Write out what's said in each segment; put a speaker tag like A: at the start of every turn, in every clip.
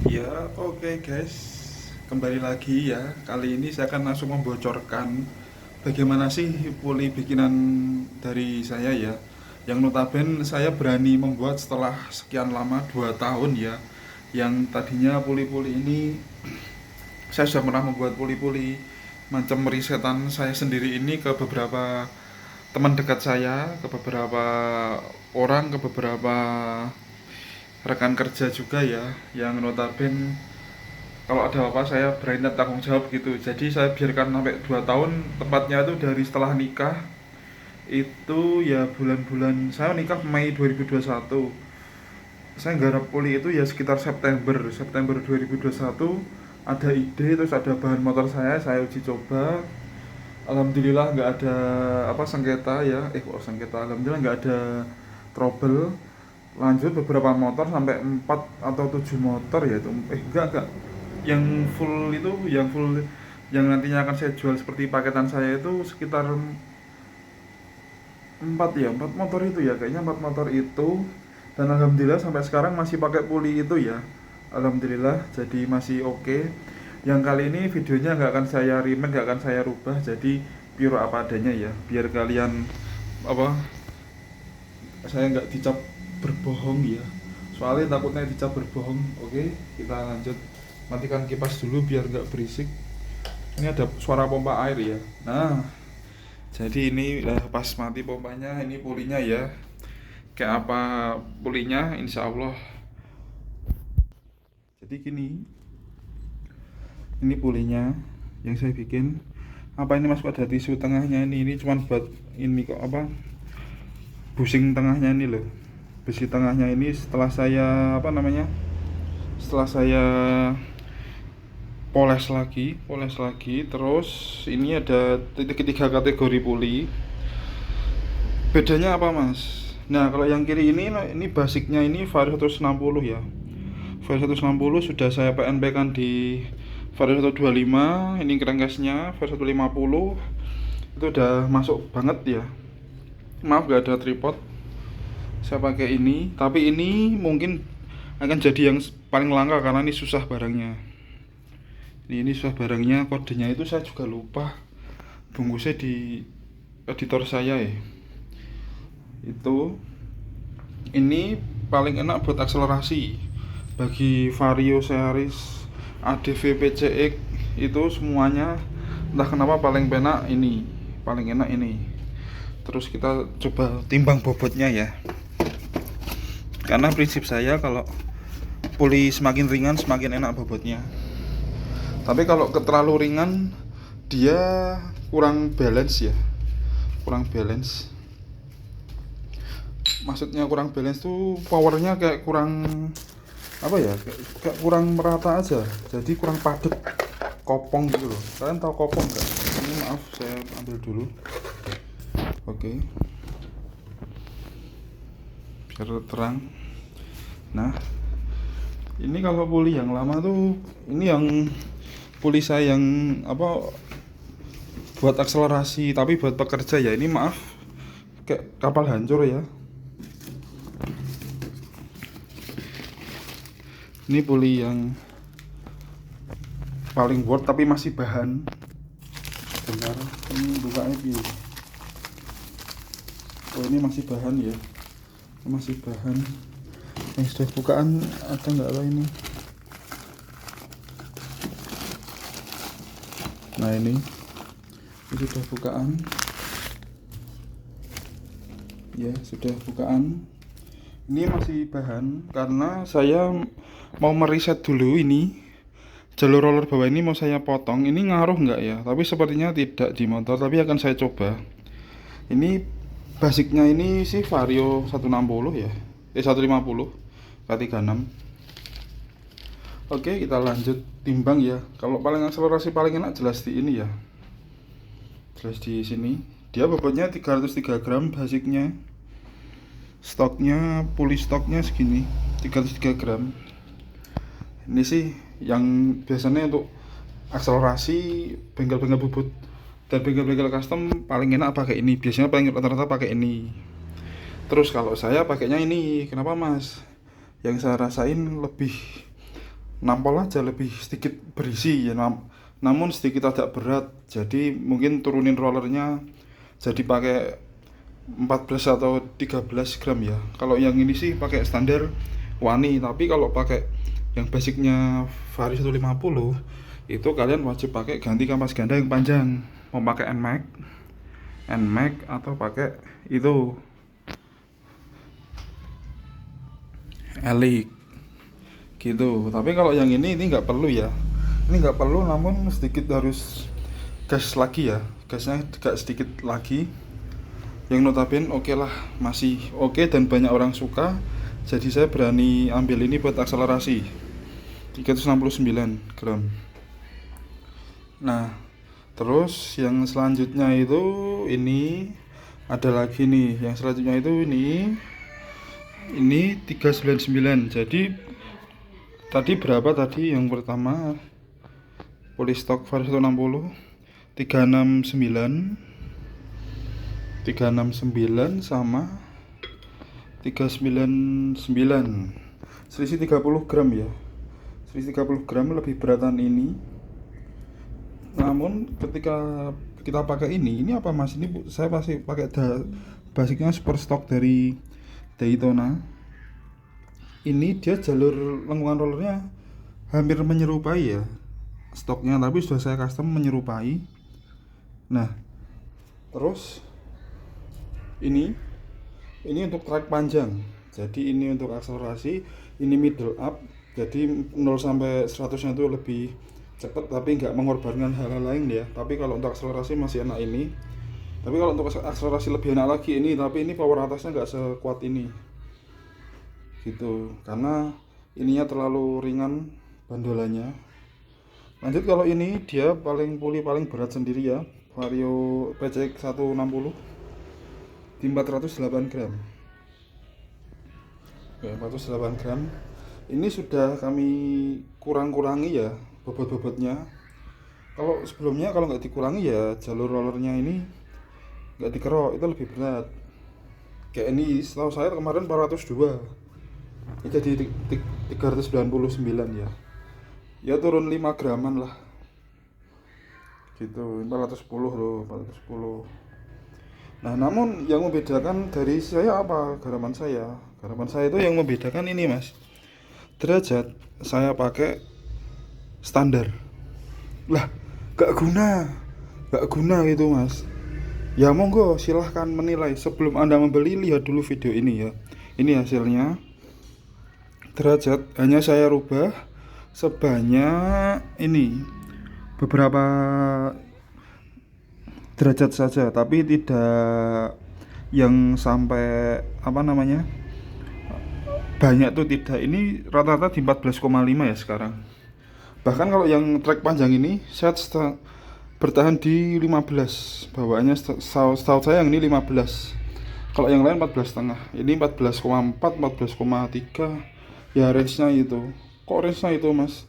A: Ya, oke guys. Kembali lagi ya. Kali ini saya akan langsung membocorkan bagaimana sih puli bikinan dari saya ya. Yang notaben saya berani membuat setelah sekian lama 2 tahun ya. Yang tadinya puli-puli ini saya sudah pernah membuat puli-puli macam risetan saya sendiri ini ke beberapa teman dekat saya, ke beberapa orang, ke beberapa rekan kerja juga ya, yang notaben kalau ada apa saya berani tanggung jawab gitu. Jadi saya biarkan sampai 2 tahun, tepatnya itu dari setelah nikah. Itu ya bulan-bulan saya nikah Mei 2021. Saya garap puli itu ya sekitar September 2021. Ada ide, terus ada bahan motor saya uji coba. Alhamdulillah nggak ada apa sengketa ya, kok sengketa, alhamdulillah nggak ada trouble. Lanjut beberapa motor sampai 4 atau 7 motor ya itu, enggak, yang full itu, yang full yang nantinya akan saya jual seperti paketan saya itu sekitar 4 ya, 4 motor itu ya, kayaknya 4 motor itu. Dan alhamdulillah sampai sekarang masih pakai puli itu ya, alhamdulillah, jadi masih oke. Yang kali ini videonya nggak akan saya remake, nggak akan saya rubah, jadi pure apa adanya ya, biar kalian apa, saya nggak dicap berbohong ya, soalnya takutnya dicap berbohong. Oke, kita lanjut. Matikan kipas dulu biar nggak berisik. Ini ada suara pompa air ya. Nah, jadi ini pas mati pompanya, ini pulinya ya. Kayak apa pulinya, insya Allah. Jadi gini, ini pulinya yang saya bikin. Apa ini mas, kok ada tisu tengahnya ini cuman buat ini kok, apa, busing tengahnya ini loh. Besi tengahnya ini setelah saya apa namanya, setelah saya poles lagi, terus ini ada tiga kategori puli. Bedanya apa mas? Nah, kalau yang kiri ini basicnya ini Vario 160 ya. Vario 160 sudah saya PNP kan di Vario 125. Ini crankcase-nya Vario 150 itu udah masuk banget ya. Maaf gak ada tripod, saya pakai ini. Tapi ini mungkin akan jadi yang paling langka karena ini susah barangnya. Ini susah barangnya, kodenya itu saya juga lupa. Bungkusnya di editor saya ya. Itu ini paling enak buat akselerasi. Bagi Vario series ADV PCX itu semuanya entah kenapa paling enak ini, paling enak ini. Terus kita coba timbang bobotnya ya. Karena prinsip saya kalau puli semakin ringan semakin enak bobotnya. Tapi kalau terlalu ringan dia kurang balance ya, kurang balance. Maksudnya kurang balance tuh powernya kayak kurang apa ya, kayak kurang merata aja, jadi kurang padat, kopong gitu loh. Kalian tahu kopong nggak? Ini maaf saya ambil dulu. Oke, biar terang. Nah, ini kalau puli yang lama tuh, ini yang puli saya yang apa, buat akselerasi tapi buat pekerja ya, ini maaf kayak kapal hancur ya. Ini puli yang paling worth tapi masih bahan. Bentar, ini bukanya piye? Oh, ini masih bahan ya, masih bahan. Yang sudah bukaan ada nggak lah ini? Nah ini sudah bukaan ya, sudah bukaan. Ini masih bahan karena saya mau meriset dulu ini jalur roller bawah ini mau saya potong. Ini ngaruh nggak ya? Tapi sepertinya tidak di motor, tapi akan saya coba. Ini basicnya ini sih Vario 160 ya, 150 K36. Oke, kita lanjut timbang ya. Kalau paling akselerasi paling enak jelas di ini ya, jelas di sini. Dia bobotnya 303 gram basicnya. Stoknya, puli stoknya segini, 303 gram. Ini sih yang biasanya untuk akselerasi bengkel-bengkel bubut dan bengkel-bengkel custom paling enak pakai ini. Biasanya paling rata-rata pakai ini. Terus kalau saya pakainya ini, kenapa mas? Yang saya rasain lebih nampol aja, lebih sedikit berisi ya, namun sedikit agak berat. Jadi mungkin turunin rollernya jadi pakai 14 atau 13 gram ya. Kalau yang ini sih pakai standar wani, tapi kalau pakai yang basicnya Vario 150 itu kalian wajib pakai ganti kampas ganda yang panjang. Mau pakai NMAX atau pakai itu Elite gitu. Tapi kalau yang ini nggak perlu ya, ini nggak perlu, namun sedikit harus gas lagi ya, gasnya agak sedikit lagi. Yang notabene oke lah, masih oke dan banyak orang suka, jadi saya berani ambil ini buat akselerasi 369 gram. Nah terus yang selanjutnya itu ini ada lagi nih, yang selanjutnya itu ini 399. Jadi tadi berapa tadi? Yang pertama Polystok Vario 160 369 sama 399, selisih 30 gram ya, selisih 30 gram lebih beratan ini. Namun ketika kita pakai ini apa mas, ini saya masih pakai basicnya super stock dari Daytona. Ini dia jalur lengkungan rollernya hampir menyerupai ya stoknya, tapi sudah saya custom menyerupai. Nah terus ini untuk trek panjang, jadi ini untuk akselerasi, ini middle up, jadi 0 sampai 100 nya itu lebih cepat tapi nggak mengorbankan hal-hal lain ya. Tapi kalau untuk akselerasi masih enak ini, tapi kalau untuk akselerasi lebih enak lagi ini, tapi ini power atasnya nggak sekuat ini gitu, karena ininya terlalu ringan bandolannya. Lanjut, kalau ini dia paling berat sendiri ya, Vario PCX 160 di 408 gram. Oke, 408 gram. Ini sudah kami kurangi ya bobot-bobotnya. Kalau sebelumnya kalau nggak dikurangi ya jalur rollernya ini nggak dikerok, itu lebih berat. Kayak ini setahu saya kemarin 402, ini jadi 399 ya turun 5 graman lah gitu, 410 loh, 410. Nah namun yang membedakan dari saya apa, garaman saya itu yang membedakan ini mas, derajat. Saya pakai standar lah, gak guna gitu mas. Ya monggo silahkan menilai, sebelum anda membeli lihat dulu video ini ya. Ini hasilnya, derajat hanya saya rubah sebanyak ini beberapa derajat saja, tapi tidak yang sampai banyak tuh tidak. Ini rata-rata di 14,5 ya sekarang. Bahkan kalau yang trek panjang ini saya bertahan di 15, bawaannya setahu saya yang ini 15. Kalau yang lain 14,5, ini 14,4, 14,3 ya, range-nya itu. Kok range-nya itu mas?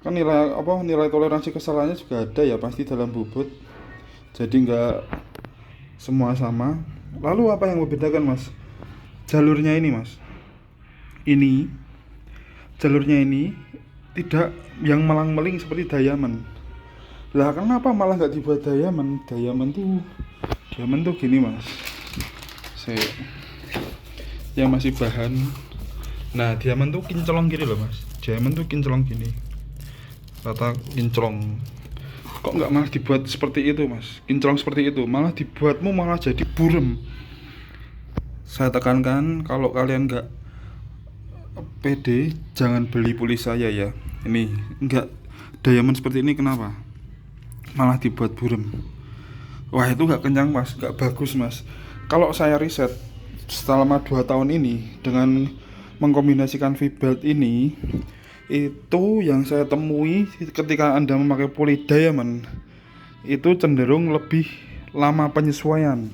A: Kan nilai toleransi kesalahannya juga ada ya pasti dalam bobot, jadi nggak semua sama. Lalu apa yang membedakan mas? Jalurnya ini mas, ini jalurnya ini tidak yang melang-meling seperti Diamond. Lah kenapa malah nggak dibuat Diamond? Diamond tuh gini mas, yang masih bahan. Nah Diamond tuh kinclong gini loh mas, Diamond tuh kinclong gini, rata kinclong. Kok nggak malah dibuat seperti itu mas, kinclong seperti itu, malah dibuatmu malah jadi burem. Saya tekankan, kalau kalian nggak pede jangan beli puli saya ya. Ini nggak Diamond seperti ini, kenapa malah dibuat burem? Wah itu nggak kencang mas, nggak bagus mas. Kalau saya riset selama 2 tahun ini dengan mengkombinasikan V-belt ini, itu yang saya temui ketika anda memakai puli Diamond itu cenderung lebih lama penyesuaian,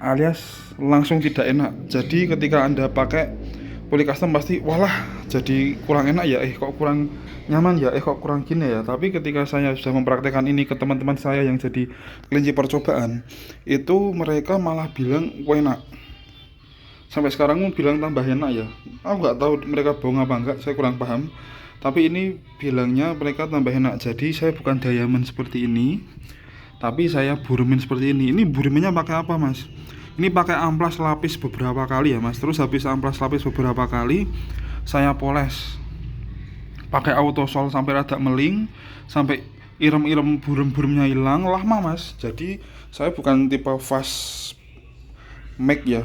A: alias langsung tidak enak. Jadi ketika anda pakai puli custom pasti walah jadi kurang enak ya, kok kurang nyaman ya, kok kurang gini ya. Tapi ketika saya sudah mempraktekkan ini ke teman-teman saya yang jadi kelinci percobaan, itu mereka malah bilang enak. Sampai sekarang pun bilang tambah enak ya. Aku nggak tahu mereka bohong apa enggak, saya kurang paham. Tapi ini bilangnya mereka tambah enak. Jadi saya bukan diamond seperti ini, tapi saya buremin seperti ini. Ini bureminnya pakai apa, Mas? Ini pakai amplas lapis beberapa kali ya, Mas. Terus habis amplas lapis beberapa kali, saya poles pakai autosol sampai rada meling, sampai irem-irem burem-buremnya hilang. Lama, Mas. Jadi saya bukan tipe fast make ya.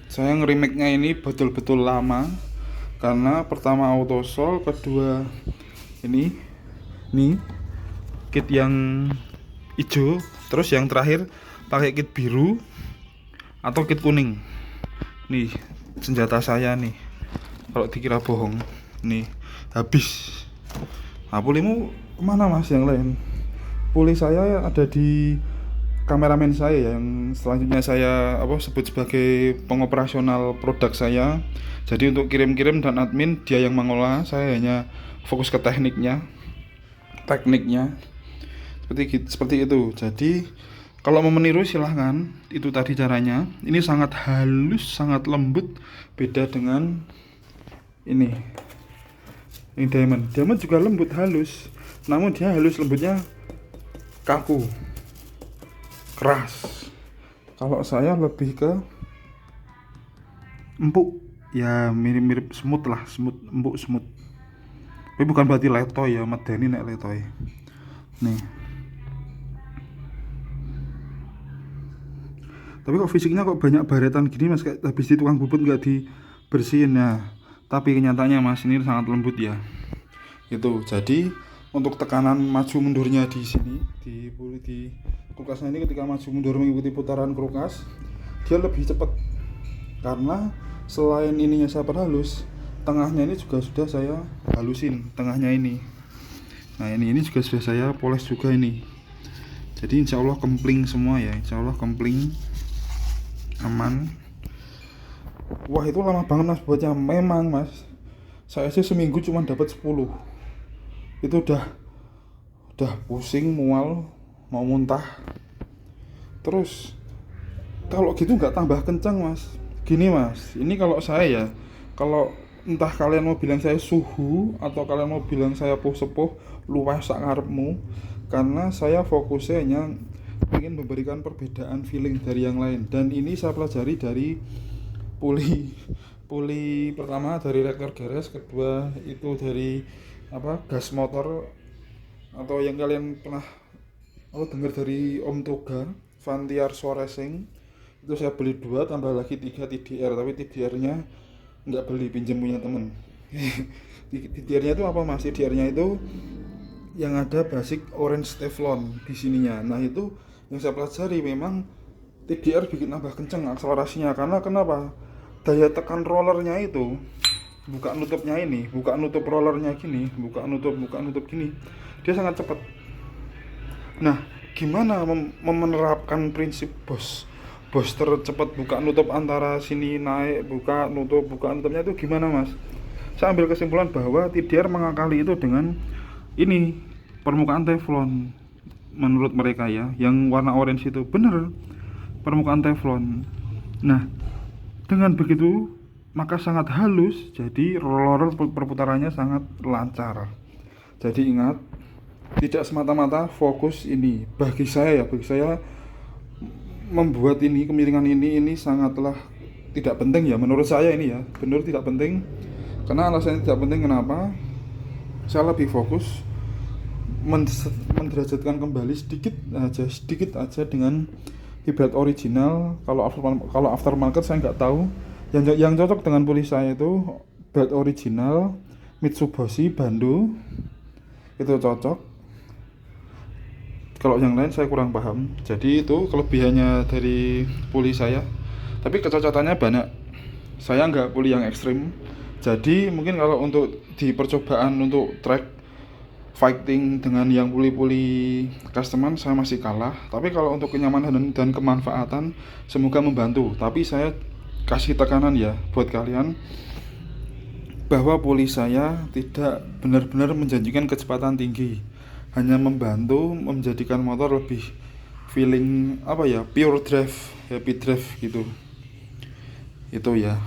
A: Saya nge-remake-nya ini betul-betul lama. Karena pertama autosol, kedua ini kit yang hijau, terus yang terakhir pakai kit biru atau kit kuning. Nih senjata saya nih, kalau dikira bohong nih habis. Nah, pulimu kemana, Mas? Yang lain puli saya ada di kameramen saya yang selanjutnya saya sebut sebagai pengoperasional produk saya. Jadi untuk kirim-kirim dan admin dia yang mengolah, saya hanya fokus ke tekniknya seperti itu. Jadi kalau mau meniru silahkan, itu tadi caranya. Ini sangat halus, sangat lembut, beda dengan ini diamond juga lembut halus, namun dia halus lembutnya kaku, keras. Kalau saya lebih ke empuk ya, mirip-mirip smooth lah, empuk smooth. Tapi bukan berarti letoy ya, medeni nek letoy. Nih. Tapi kok fisiknya kok banyak baretan gini, Mas, kayak habis di tukang bubut nggak dibersihin ya. Tapi kenyataannya, Mas, ini sangat lembut ya. Itu. Jadi untuk tekanan maju mundurnya di sini di kulkasnya ini, ketika maju mundur mengikuti putaran kulkas, dia lebih cepat karena selain ininya saya perhalus, tengahnya ini juga sudah saya halusin tengahnya ini. Nah ini juga sudah saya poles juga ini. Jadi insya Allah kempling semua ya, insya Allah kempling aman. Wah itu lama banget, Mas, buatnya. Memang, Mas, saya sih seminggu cuma dapat 10. Itu udah pusing, mual, mau muntah. Terus kalau gitu nggak tambah kencang, Mas. Gini, Mas, ini kalau saya ya, kalau entah kalian mau bilang saya suhu atau kalian mau bilang saya sepuh luwes sak ngarepmu, karena saya fokusnya hanya ingin memberikan perbedaan feeling dari yang lain. Dan ini saya pelajari dari puli pertama dari reaktor gas, kedua itu dari gas motor, atau yang kalian pernah dengar dari Om Toga, Vantiar Racing. Itu saya beli 2 tambah lagi 3 TDR, tapi TDR-nya nggak beli, pinjam punya temen. TDR-nya itu apa, Mas? TDR-nya itu yang ada basic orange teflon di sininya. Nah itu yang saya pelajari, memang TDR bikin tambah kenceng akselerasinya. Karena kenapa? Daya tekan rollernya itu, buka nutup rollernya gini, buka nutup gini, dia sangat cepat. Nah gimana menerapkan prinsip bos tercepat buka nutup antara sini naik buka nutupnya itu gimana, Mas? Saya ambil kesimpulan bahwa TDR mengakali itu dengan ini permukaan teflon. Menurut mereka ya, yang warna orange itu bener permukaan teflon. Nah dengan begitu maka sangat halus, jadi roller perputarannya sangat lancar. Jadi ingat, tidak semata-mata fokus ini. Bagi saya membuat ini kemiringan ini sangatlah tidak penting ya, menurut saya ini ya, benar tidak penting. Karena alasannya tidak penting kenapa? Saya lebih fokus menderajatkan kembali sedikit aja dengan hibrid original. Kalau aftermarket saya nggak tahu. Yang cocok dengan puli saya itu hibrid original Mitsubishi Bando, itu cocok. Kalau yang lain saya kurang paham. Jadi itu kelebihannya dari puli saya. Tapi kecocokannya banyak. Saya nggak puli yang ekstrim. Jadi mungkin kalau untuk di percobaan untuk track fighting dengan yang puli-puli customer saya masih kalah. Tapi kalau untuk kenyamanan dan kemanfaatan semoga membantu. Tapi saya kasih tekanan ya buat kalian bahwa puli saya tidak benar-benar menjanjikan kecepatan tinggi, hanya membantu menjadikan motor lebih feeling pure drive, happy drive gitu. Itu ya.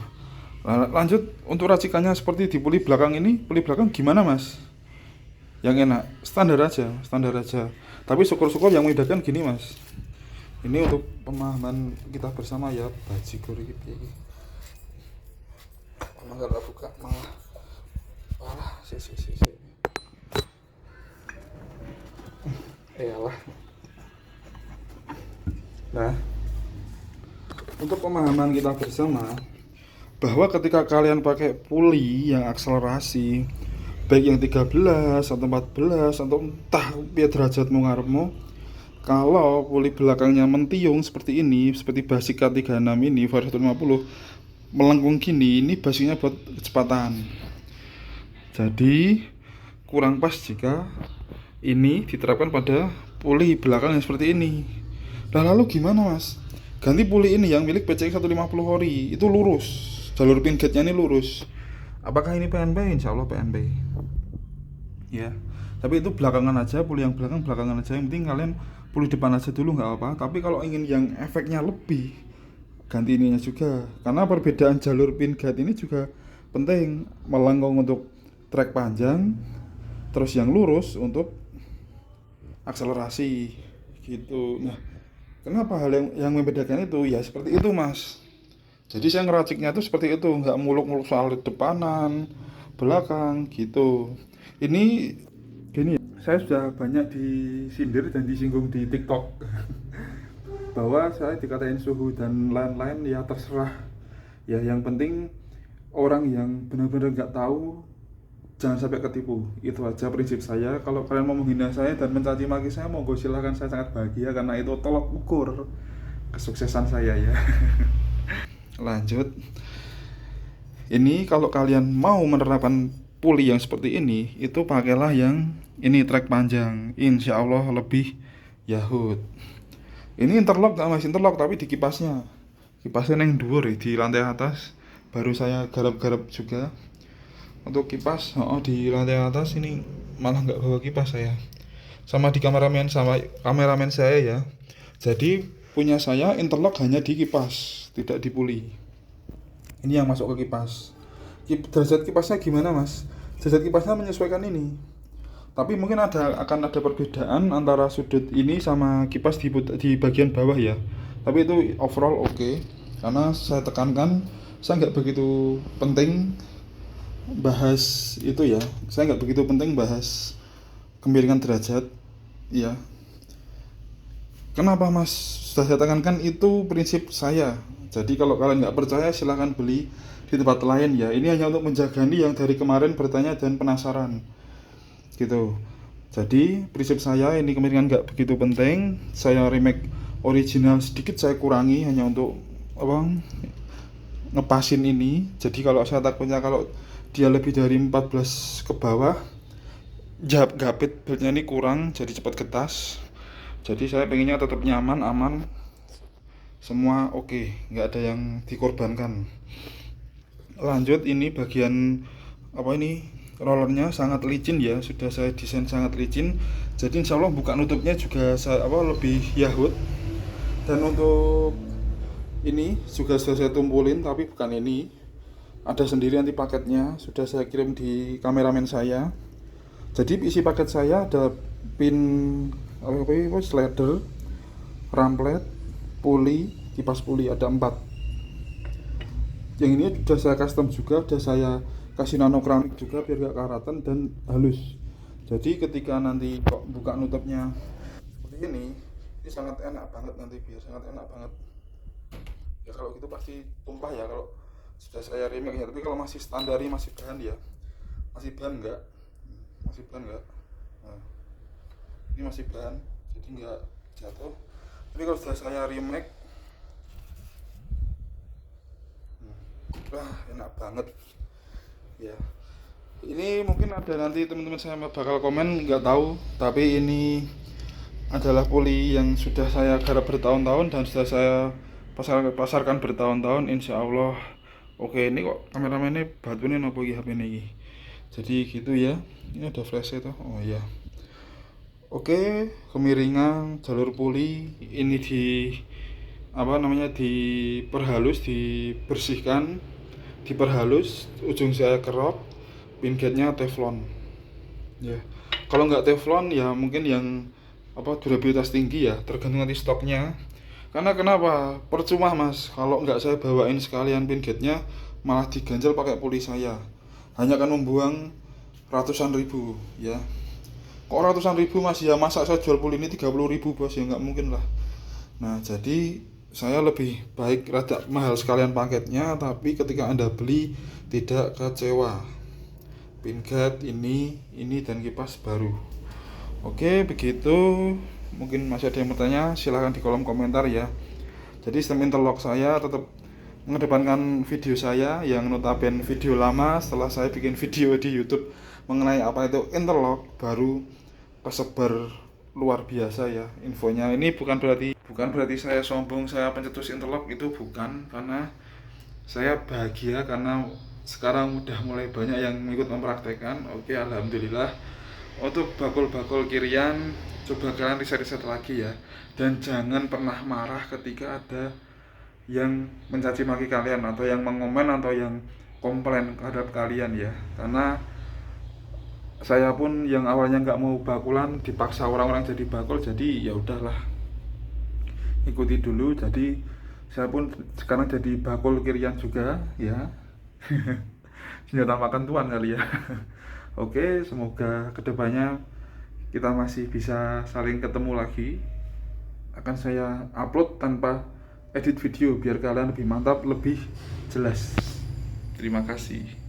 A: Lanjut untuk racikannya seperti di puli belakang ini. Puli belakang gimana mas? Yang enak standar aja, standar aja. Tapi syukur-syukur yang membedakan gini mas. Ini untuk pemahaman kita bersama ya. Bajigur iki. Malah gak buka malah si. Iyalah. Nah, untuk pemahaman kita bersama bahwa ketika kalian pakai puli yang akselerasi baik yang 13 atau 14 atau entah piye derajatmu ngarepmu, kalau puli belakangnya mentiung seperti ini, seperti basic K36 ini Vario 150 melengkung gini, ini basicnya buat kecepatan. Jadi kurang pas jika ini diterapkan pada puli belakang yang seperti ini. Nah lalu gimana mas? Ganti puli ini yang milik PCX 150 ori, itu lurus, jalur pin gate-nya ini lurus. Apakah ini PNP? Insya Allah PNP ya, tapi itu belakangan aja, puli yang belakangan aja. Yang penting kalian puli depan aja dulu nggak apa. Tapi kalau ingin yang efeknya lebih, ganti ininya juga, karena perbedaan jalur pin gate ini juga penting. Melengkung untuk trek panjang, terus yang lurus untuk akselerasi gitu. Nah kenapa hal yang membedakan itu ya seperti itu mas. Jadi saya ngeraciknya itu seperti itu, nggak muluk-muluk soal depanan belakang gitu. Ini gini, saya sudah banyak disindir dan disinggung di TikTok bahwa saya dikatain suhu dan lain-lain. Ya terserah ya, yang penting orang yang benar-benar nggak tahu jangan sampai ketipu. Itu aja prinsip saya. Kalau kalian mau menghina saya dan mencaci maki saya, monggo silahkan, saya sangat bahagia karena itu tolak ukur kesuksesan saya ya. Lanjut, ini kalau kalian mau menerapkan puli yang seperti ini, itu pakailah yang ini trek panjang, insya Allah lebih yahut. Ini interlock gak mas? Interlock tapi di kipasnya yang dhuwur di lantai atas. Baru saya garap-garap juga untuk kipas. Di lantai atas ini malah nggak bawa kipas saya, sama di kameramen saya ya. Jadi punya saya interlock hanya di kipas, tidak di puli. Ini yang masuk ke kipas. Derajat kipasnya gimana mas? Derajat kipasnya menyesuaikan ini. Tapi mungkin akan ada perbedaan antara sudut ini sama kipas di bagian bawah ya. Tapi itu overall oke. Karena saya tekankan, saya nggak begitu penting bahas itu ya. Saya nggak begitu penting bahas kemiringan derajat ya. Kenapa mas? Sudah saya tekankan itu prinsip saya. Jadi kalau kalian nggak percaya silahkan beli di tempat lain ya. Ini hanya untuk menjagani yang dari kemarin bertanya dan penasaran gitu. Jadi prinsip saya ini kemiringan nggak begitu penting. Saya remake original sedikit, saya kurangi hanya untuk ngepasin ini. Jadi kalau saya takutnya kalau dia lebih dari 14 ke bawah, gapit beltnya ini kurang, jadi cepat getas. Jadi saya pengennya tetap nyaman, aman, semua oke, nggak ada yang dikorbankan. Lanjut, ini bagian rollernya sangat licin ya, sudah saya desain sangat licin. Jadi insya Allah buka nutupnya juga lebih yahut. Dan untuk ini juga sudah saya tumpulin, tapi bukan ini, ada sendiri nanti paketnya, sudah saya kirim di kameramen saya. Jadi isi paket saya ada pin slider, ramplet, puli, kipas puli ada 4. Yang ini sudah saya custom juga, sudah saya kasih nano keramik juga biar gak karatan dan halus. Jadi ketika nanti kok buka nutupnya seperti ini sangat enak banget nanti, biar sangat enak banget. Ya kalau gitu pasti tumpah ya kalau sudah saya remake ya. Tapi kalau masih standari, masih bahan ya, masih bahan enggak. Nah, ini masih bahan, jadi enggak jatuh. Tapi kalau sudah saya remake, wah enak banget ya. Ini mungkin ada nanti teman-teman saya bakal komen, nggak tahu, tapi ini adalah puli yang sudah saya garap bertahun-tahun dan sudah saya pasarkan bertahun-tahun, insya Allah. Oke, ini kok kameramennya batunya apa HP ini. Jadi gitu ya. Ini ada flash itu. Oh iya. Oke, kemiringan jalur puli ini diperhalus, dibersihkan diperhalus, ujung saya kerok, pin gate-nya teflon ya. Kalau nggak teflon ya mungkin yang durabilitas tinggi ya, tergantung nanti stoknya. Karena kenapa? Percuma mas, kalau nggak saya bawain sekalian pin gate-nya, malah diganjel pakai puli saya. Hanya akan membuang ratusan ribu ya. Kok ratusan ribu mas? Ya masa saya jual puli ini 30.000 bos, ya nggak mungkin lah. Nah jadi saya lebih baik rada mahal sekalian paketnya, tapi ketika anda beli tidak kecewa. Pin gate ini dan kipas baru. Oke begitu. Mungkin masih ada yang bertanya, silahkan di kolom komentar ya. Jadi sistem interlock saya tetap mengedepankan video saya yang notabene video lama. Setelah saya bikin video di YouTube mengenai apa itu interlock, baru tersebar luar biasa ya infonya. Ini bukan berarti saya sombong, saya pencetus interlock, itu bukan. Karena saya bahagia karena sekarang udah mulai banyak yang ikut mempraktekkan. Oke, alhamdulillah. Untuk bakul-bakul kirian, coba kalian riset-riset lagi ya. Dan jangan pernah marah ketika ada yang mencaci maki kalian, atau yang mengomen, atau yang komplain terhadap kalian ya. Karena saya pun yang awalnya nggak mau bakulan dipaksa orang-orang jadi bakul, jadi ya udahlah, ikuti dulu. Jadi saya pun sekarang jadi bakul kirian juga ya. Senjata makan tuan kali ya. Oke, semoga kedepannya kita masih bisa saling ketemu lagi. Akan saya upload tanpa edit video biar kalian lebih mantap, lebih jelas. Terima kasih.